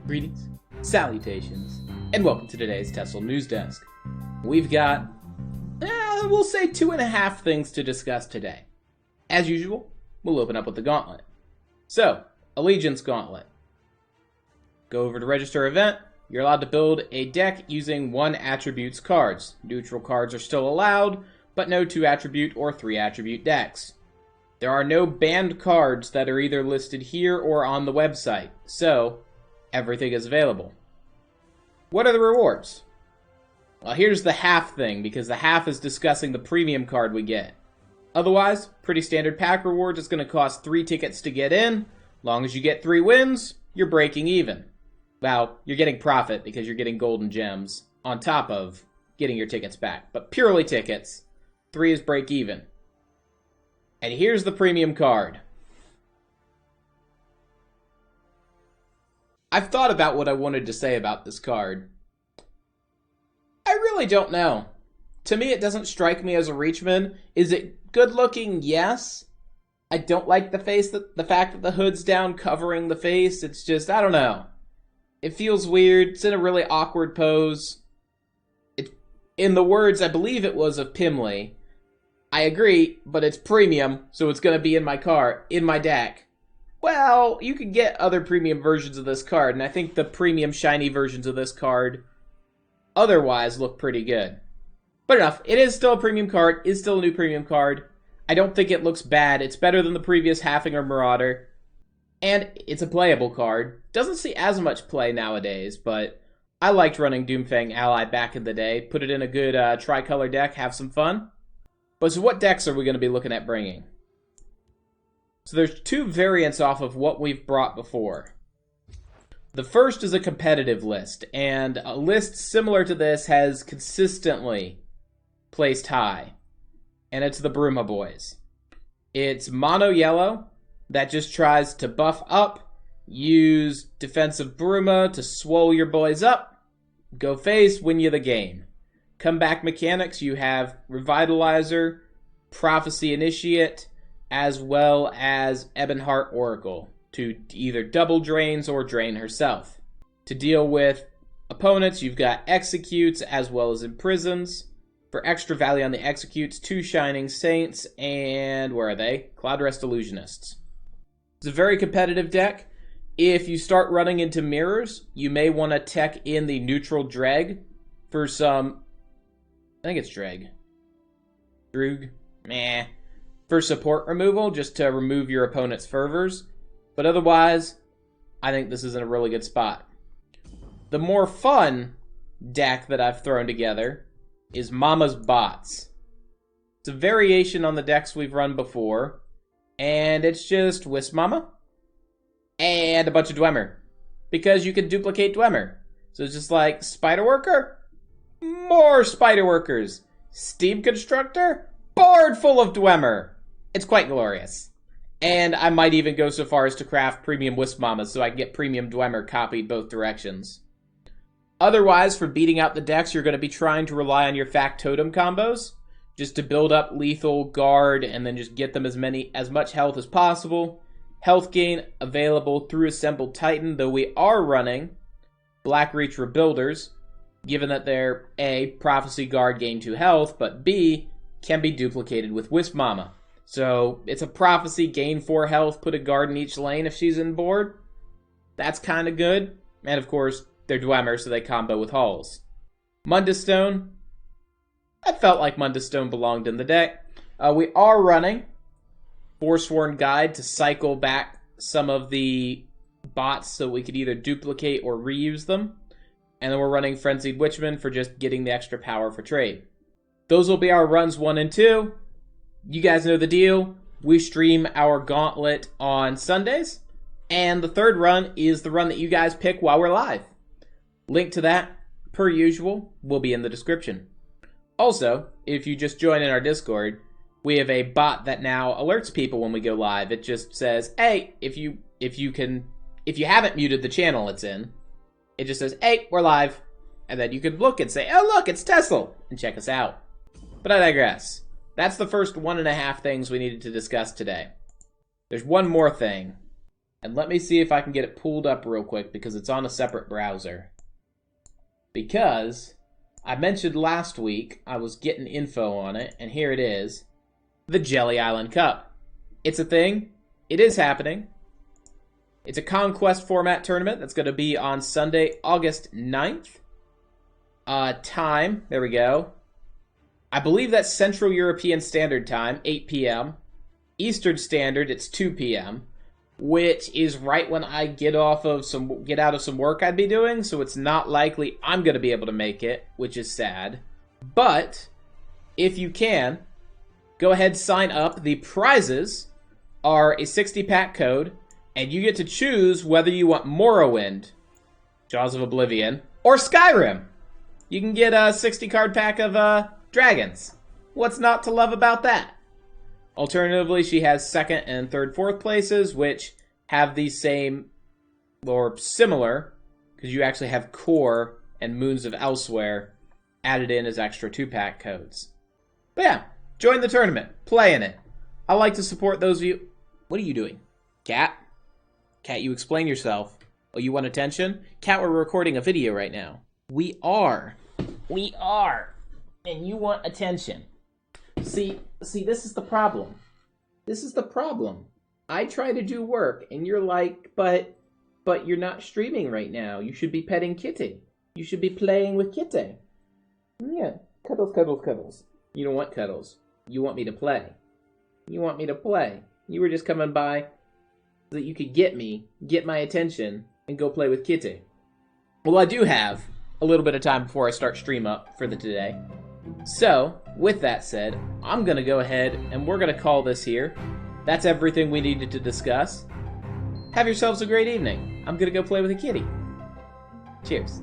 Greetings, salutations, and welcome to today's TESL News Desk. We've got, we'll say 2.5 things to discuss today. As usual, we'll open up with the Gauntlet. So, Allegiance Gauntlet. Go over to Register Event. You're allowed to build a deck using 1 attributes cards. Neutral cards are still allowed, but no 2 attribute or 3 attribute decks. There are no banned cards that are either listed here or on the website, so everything is available. What are the rewards? Well, here's the half thing, because the half is discussing the premium card we get. Otherwise, pretty standard pack rewards. It's going to cost 3 tickets to get in. Long as you get 3 wins, you're breaking even. Well, you're getting profit because you're getting golden gems on top of getting your tickets back. But purely tickets, 3 is break even. And here's the premium card. I've thought about what I wanted to say about this card. I really don't know. To me, it doesn't strike me as a Reachman. Is it good looking? Yes. I don't like the fact that the hood's down covering the face. It's just, I don't know. It feels weird. It's in a really awkward pose. In the words, I believe it was of Pimley, I agree, but it's premium, so it's going to be in my deck. Well, you can get other premium versions of this card, and I think the premium shiny versions of this card otherwise look pretty good. But enough, it is still a premium card, is still a new premium card. I don't think it looks bad. It's better than the previous Halfinger Marauder, and it's a playable card. Doesn't see as much play nowadays, but I liked running Doomfang Ally back in the day. Put it in a good tricolor deck, have some fun. But so what decks are we going to be looking at bringing? So there's 2 variants off of what we've brought before. The first is a competitive list, and a list similar to this has consistently placed high, and it's the Burma Boys. It's mono yellow that just tries to buff up, use defensive Bruma to swole your boys up, go face, win you the game. Comeback mechanics, you have Revitalizer, Prophecy Initiate, as well as Ebonheart Oracle to either double drains or drain herself. To deal with opponents, you've got Executes as well as Imprisons. For extra value on the Executes, 2 Shining Saints, and where are they? Cloudrest Illusionists. It's a very competitive deck. If you start running into mirrors, you may want to tech in the neutral Dreg for some... I think it's Dreg. Droog? Meh. For support removal, just to remove your opponent's fervors. But otherwise, I think this is in a really good spot. The more fun deck that I've thrown together is Momma's Bots. It's a variation on the decks we've run before. And it's just Wisp Momma and a bunch of Dwemer. Because you can duplicate Dwemer. So it's just like Spider Worker. More Spider Workers. Steam Constructor. Board full of Dwemer. It's quite glorious. And I might even go so far as to craft premium Wisp Mommas so I can get premium Dwemer copied both directions. Otherwise, for beating out the decks, you're going to be trying to rely on your Factotum combos. Just to build up lethal, guard, and then just get them as much health as possible. Health gain available through Assembled Titan, though we are running Black Reach Rebuilders, given that they're A, Prophecy Guard gain 2 health, but B, can be duplicated with Wisp Momma. So it's a Prophecy gain 4 health, put a guard in each lane if she's in board. That's kind of good. And of course, they're Dwemer, so they combo with Hulls. Mundus Stone. I felt like Mundus Stone belonged in the deck. We are running Forsworn Guide to cycle back some of the bots so we could either duplicate or reuse them. And then we're running Frenzied Witchman for just getting the extra power for trade. Those will be our runs 1 and 2. You guys know the deal. We stream our Gauntlet on Sundays. And the 3rd run is the run that you guys pick while we're live. Link to that, per usual, will be in the description. Also, if you just join in our Discord, we have a bot that now alerts people when we go live. It just says, hey, if you haven't muted the channel it's in, it just says, hey, we're live. And then you could look and say, oh, look, it's TESL, and check us out. But I digress. That's the first 1.5 things we needed to discuss today. There's one more thing. And let me see if I can get it pulled up real quick because it's on a separate browser. Because I mentioned last week I was getting info on it, and here it is. The Jele Island Cup. It's a thing. It is happening. It's a conquest format tournament that's going to be on Sunday, August 9th. Time, there we go. I believe that's Central European Standard Time, 8 p.m. Eastern Standard, it's 2 p.m. Which is right when I get out of some work I'd be doing, so it's not likely I'm going to be able to make it, which is sad. But, if you can, go ahead, sign up. The prizes are a 60-pack code, and you get to choose whether you want Morrowind, Jaws of Oblivion, or Skyrim. You can get a 60-card pack of dragons. What's not to love about that? Alternatively, she has second and third, fourth places, which have the same, or similar, because you actually have Core and Moons of Elsewhere added in as extra 2-pack codes. But yeah, join the tournament. Play in it. I like to support those of you... What are you doing? Cat? Cat, you explain yourself. Oh, you want attention? Cat, we're recording a video right now. We are. We are. And you want attention. See, this is the problem. This is the problem. I try to do work, and you're like, but you're not streaming right now. You should be petting Kitty. You should be playing with Kitty. Yeah, cuddles, cuddles, cuddles. You don't want cuddles. You want me to play. You want me to play. You were just coming by so that you could get my attention, and go play with Kitty. Well, I do have a little bit of time before I start stream up for the today. So, with that said, I'm going to go ahead and we're going to call this here. That's everything we needed to discuss. Have yourselves a great evening. I'm going to go play with a kitty. Cheers.